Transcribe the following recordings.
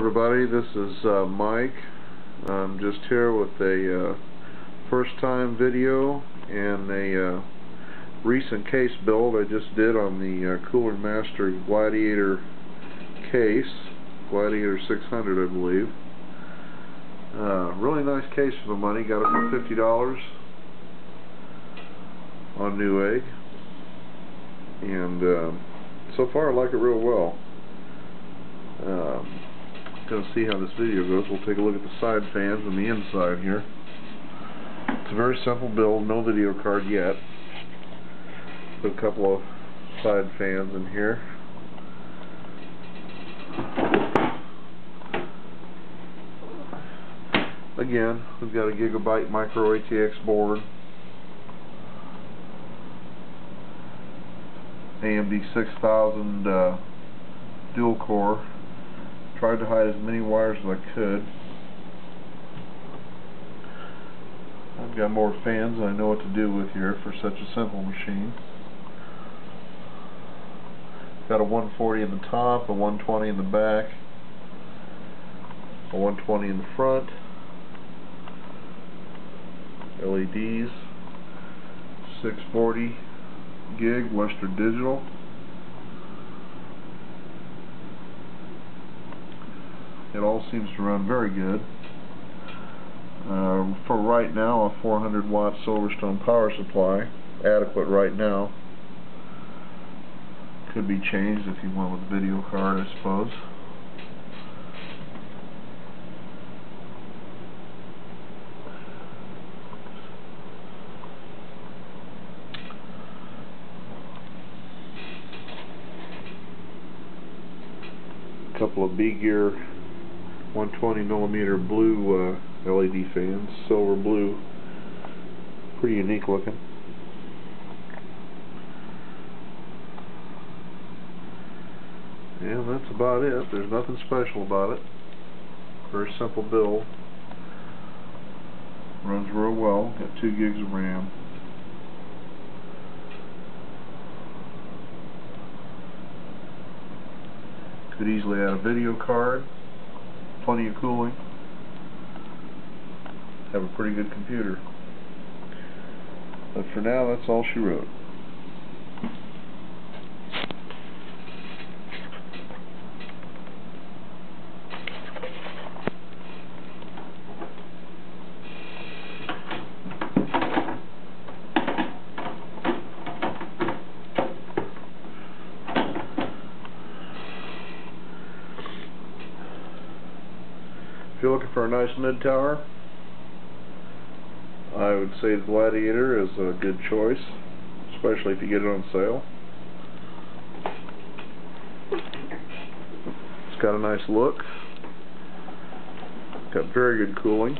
everybody, this is Mike. I'm just here with a first time video and a recent case build I just did on the Coolermaster Gladiator case, Gladiator 600 I believe. Really nice case for the money, got it for $50 on Newegg, and so far I like it real well. Going to see how this video goes. We'll take a look at the side fans on the inside here. It's a very simple build, no video card yet. Put a couple of side fans in here. Again, we've got a Gigabyte micro ATX board, AMD 6000 dual core. Tried to hide as many wires as I could. I've got more fans than I know what to do with here for such a simple machine. Got a 140 in the top, a 120 in the back, a 120 in the front, LEDs, 640 gig Western Digital. It all seems to run very good. For right now, a 400 watt Silverstone power supply, adequate right now. Could be changed if you went with a video card, I suppose. A couple of B-Gear 120mm blue LED fans, silver blue, pretty unique looking. And that's about it. There's nothing special about it. Very simple build. Runs real well. Got 2 gigs of RAM. Could easily add a video card. Plenty of cooling. Have a pretty good computer. But for now, that's all she wrote. If you're looking for a nice mid-tower, I would say the Gladiator is a good choice, especially if you get it on sale. It's got a nice look. Got very good cooling.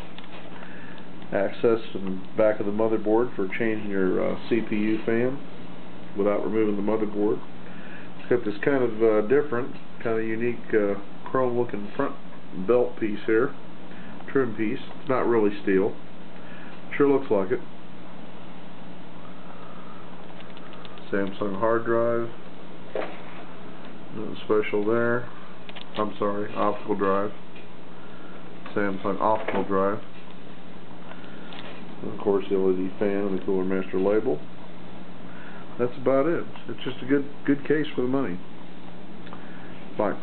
Access to the back of the motherboard for changing your CPU fan without removing the motherboard. It's got this kind of different, kind of unique chrome looking front belt piece here, trim piece. It's not really steel. Sure looks like it. Samsung hard drive. Nothing special there. I'm sorry, optical drive. Samsung optical drive. And of course the LED fan and the Coolermaster label. That's about it. It's just a good case for the money. Bye.